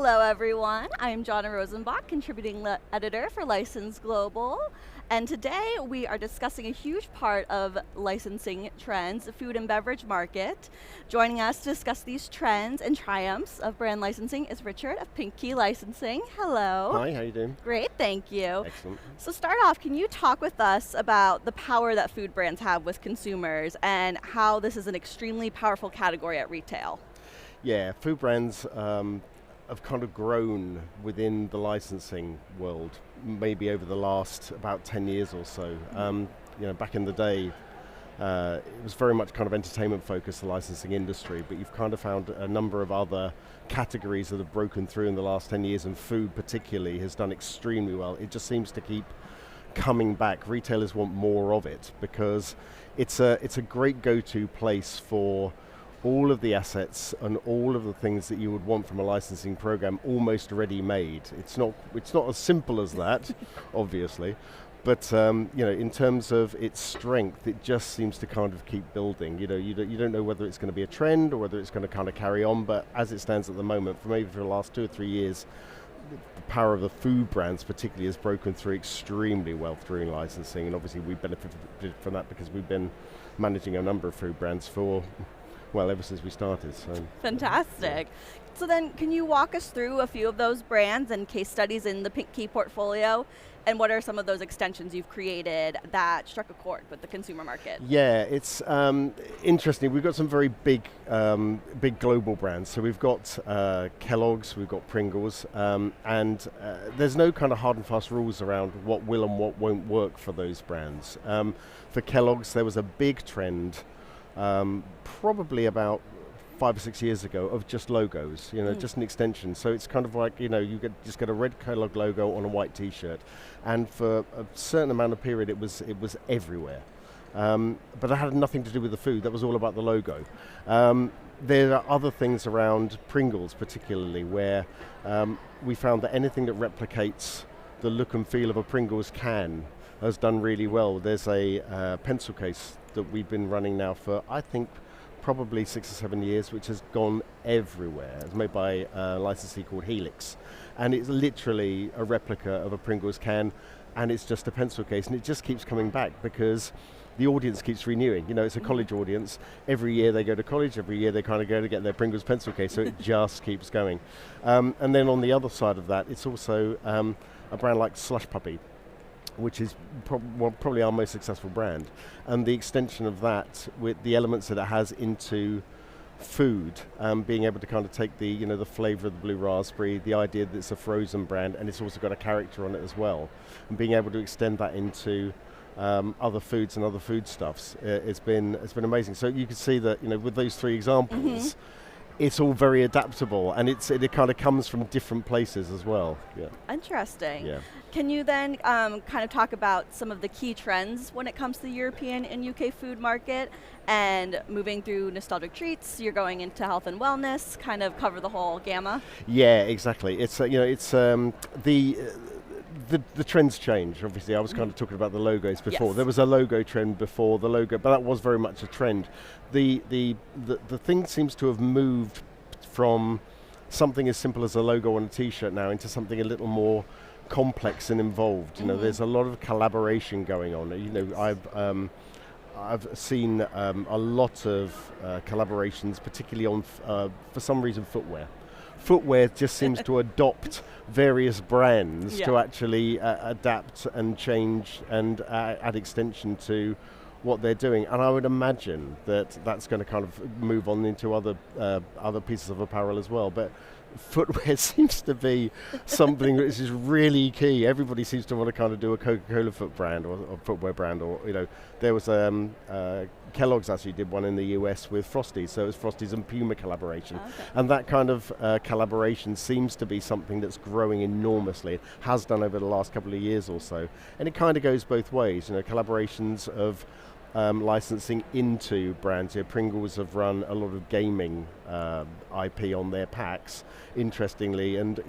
Hello, everyone. I'm Jonna Rosenbach, contributing editor for License Global. And today we are discussing a huge part of licensing trends, the food and beverage market. Joining us to discuss these trends and triumphs of brand licensing is Richard of Pink Key Licensing. Hello. Hi, how you doing? Great, thank you. Excellent. So start off, can you talk with us about the power that food brands have with consumers and how this is an extremely powerful category at retail? Yeah, food brands have kind of grown within the licensing world, maybe over the last about 10 years or so. Back in the day, it was very much kind of entertainment focused, the licensing industry, but you've kind of found a number of other categories that have broken through in the last 10 years, and food particularly has done extremely well. It just seems to keep coming back. Retailers want more of it because it's a great go-to place for all of the assets and all of the things that you would want from a licensing program almost ready-made. It's not as simple as that, obviously, but in terms of its strength, it just seems to kind of keep building. You don't know whether it's going to be a trend or whether it's going to kind of carry on, but as it stands at the moment, for maybe for the last 2 or 3 years, the power of the food brands particularly has broken through extremely well through licensing, and obviously we benefited from that because we've been managing a number of food brands ever since we started. So. Fantastic. So then, can you walk us through a few of those brands and case studies in the Pink Key portfolio? And what are some of those extensions you've created that struck a chord with the consumer market? Yeah, it's interesting. We've got some very big global brands. So we've got Kellogg's, we've got Pringles, and there's no kind of hard and fast rules around what will and what won't work for those brands. For Kellogg's, there was a big trend probably about 5 or 6 years ago of just logos, just an extension. So it's kind of like, you just get a red Kellogg logo on a white t-shirt. And for a certain amount of period, it was everywhere. But it had nothing to do with the food. That was all about the logo. There are other things around Pringles particularly where we found that anything that replicates the look and feel of a Pringles can has done really well. There's a pencil case that we've been running now for, I think, probably 6 or 7 years, which has gone everywhere. It's made by a licensee called Helix, and it's literally a replica of a Pringles can, and it's just a pencil case, and it just keeps coming back because the audience keeps renewing. It's a college audience. Every year they go to college, every year they kind of go to get their Pringles pencil case, so it just keeps going. And then on the other side of that, it's also a brand like Slush Puppy, which is probably our most successful brand. And the extension of that with the elements that it has into food, being able to kind of take the the flavor of the blue raspberry, the idea that it's a frozen brand, and it's also got a character on it as well, and being able to extend that into other foods and other foodstuffs, it's been amazing. So you can see that with those 3 examples, it's all very adaptable, and it kind of comes from different places as well. Yeah. Interesting. Yeah. Can you then kind of talk about some of the key trends when it comes to the European and UK food market, and moving through nostalgic treats, you're going into health and wellness, kind of cover the whole gamma? Yeah, exactly. It's the trends change. Obviously, I was kind of talking about the logos before. Yes. There was a logo trend before the logo, but that was very much a trend. The thing seems to have moved from something as simple as a logo on a t-shirt now into something a little more complex and involved. There's a lot of collaboration going on. I've seen a lot of collaborations, particularly on, for some reason, footwear. Footwear just seems to adopt various brands to actually adapt and change and add extension to what they're doing. And I would imagine that that's going to kind of move on into other pieces of apparel as well. But footwear seems to be something that is really key. Everybody seems to want to kind of do a Coca-Cola foot brand or footwear brand, or there was Kellogg's actually did one in the US with Frosties, so it was Frosties and Puma collaboration. Okay. And that kind of collaboration seems to be something that's growing enormously. It has done over the last couple of years or so, and it kind of goes both ways. Collaborations of licensing into brands. Pringles have run a lot of gaming IP on their packs, interestingly, and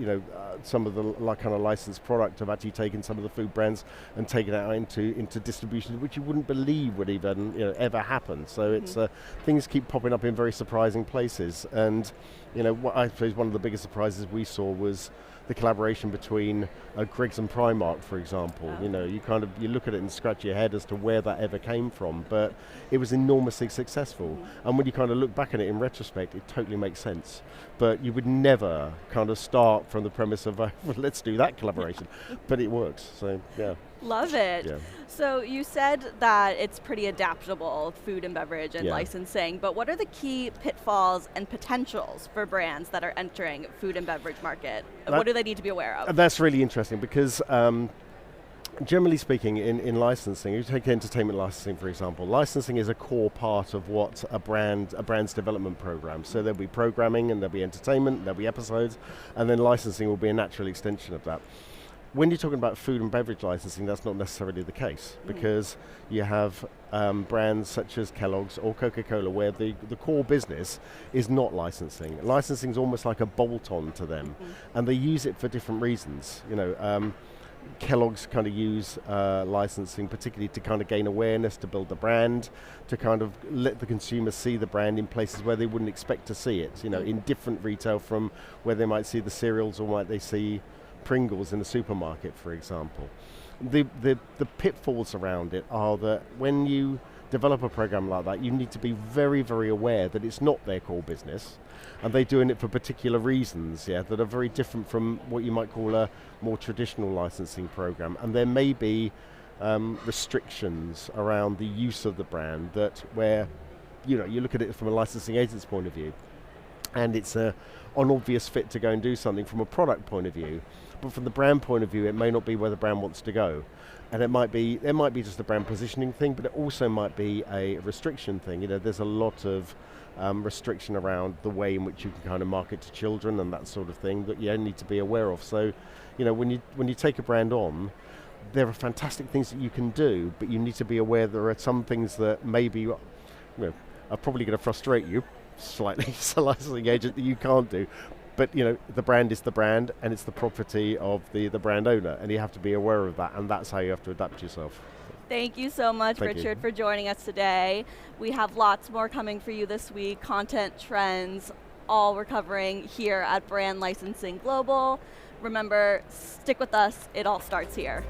some of the kind of licensed product have actually taken some of the food brands and taken it out into distribution, which you wouldn't believe would even ever happen. So it's things keep popping up in very surprising places, and what I suppose one of the biggest surprises we saw was the collaboration between Greggs and Primark, for example. You look at it and scratch your head as to where that ever came from, but it was enormously successful. And when you kind of look back at it in retrospect, it totally makes sense. But you would never kind of start from the premise of, well, let's do that collaboration. But it works, so yeah. Love it. Yeah. So you said that it's pretty adaptable, food and beverage and licensing, but what are the key pitfalls and potentials for brands that are entering food and beverage market? What do they need to be aware of? That's really interesting because generally speaking, in licensing, you take entertainment licensing, for example, licensing is a core part of what a brand's development program. So there'll be programming and there'll be entertainment, there'll be episodes, and then licensing will be a natural extension of that. When you're talking about food and beverage licensing, that's not necessarily the case, because you have brands such as Kellogg's or Coca-Cola where the core business is not licensing. Licensing is almost like a bolt-on to them, and they use it for different reasons. Kellogg's kind of use licensing particularly to kind of gain awareness, to build the brand, to kind of let the consumer see the brand in places where they wouldn't expect to see it, in different retail from where they might see the cereals or might they see Pringles in the supermarket, for example. The pitfalls around it are that when you develop a program like that, you need to be very, very aware that it's not their core business, and they're doing it for particular reasons, that are very different from what you might call a more traditional licensing program. And there may be restrictions around the use of the brand that where, you look at it from a licensing agent's point of view, and it's an obvious fit to go and do something from a product point of view. But from the brand point of view, it may not be where the brand wants to go. And it might be just a brand positioning thing, but it also might be a restriction thing. There's a lot of restriction around the way in which you can kind of market to children and that sort of thing that you need to be aware of. So, when you take a brand on, there are fantastic things that you can do, but you need to be aware there are some things that maybe are probably going to frustrate you slightly as a licensing agent that you can't do. But the brand is the brand, and it's the property of the brand owner, and you have to be aware of that, and that's how you have to adapt yourself. Thank you so much, Richard, for joining us today. We have lots more coming for you this week, content, trends, all we're covering here at Brand Licensing Global. Remember, stick with us, it all starts here.